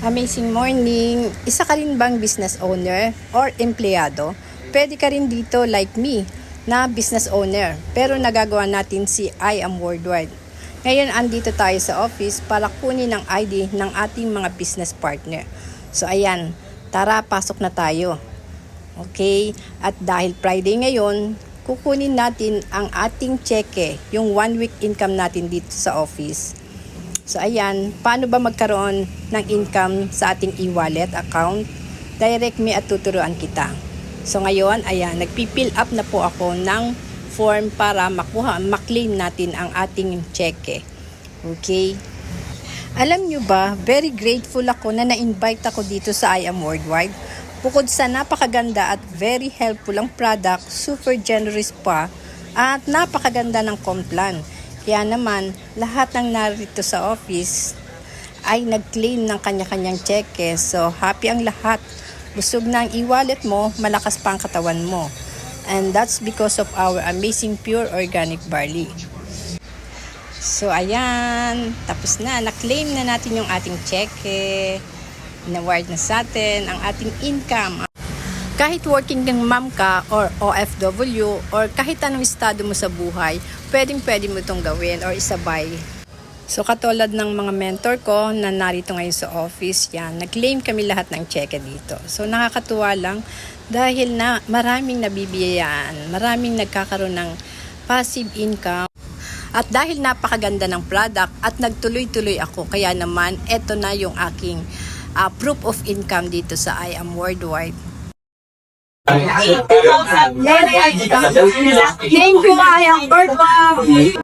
Amazing morning! Isa ka rin bang business owner or empleyado? Pwede ka rin dito like me na business owner pero nagagawa natin si I Am Worldwide. Ngayon andito tayo sa office para kunin ang ID ng ating mga business partner. So ayan, tara pasok na tayo. Okay, at dahil Friday ngayon, kukunin natin ang ating cheque, yung 1 week income natin dito sa office. So ayan, paano ba magkaroon ng income sa ating e-wallet account? Direct me at tuturuan kita. So ngayon, ayan, nagpi-fill up na po ako ng form para maklaim natin ang ating cheque. Okay? Alam nyo ba, very grateful ako na na-invite ako dito sa I Am Worldwide. Bukod sa napakaganda at very helpful ang product, super generous pa, at napakaganda ng complan. Kaya naman, lahat ng narito sa office ay nag-claim ng kanya-kanyang cheque. So, happy ang lahat. Busog na ang e-wallet mo, malakas pa ang katawan mo. And that's because of our amazing pure organic barley. So, ayan. Tapos na. Na-claim na natin yung ating cheque. Na-wired na sa atin ang ating income. Kahit working ng mom ka or OFW or kahit anong estado mo sa buhay, pwede mo itong gawin or isabay. So katulad ng mga mentor ko na narito ngayon sa office, yan, nag-claim kami lahat ng cheque dito. So nakakatuwa lang dahil na maraming nabibiyayaan, maraming nagkakaroon ng passive income. At dahil napakaganda ng product at nagtuloy-tuloy ako, kaya naman eto na yung aking proof of income dito sa I Am Worldwide. Thank you, I am Worldwide.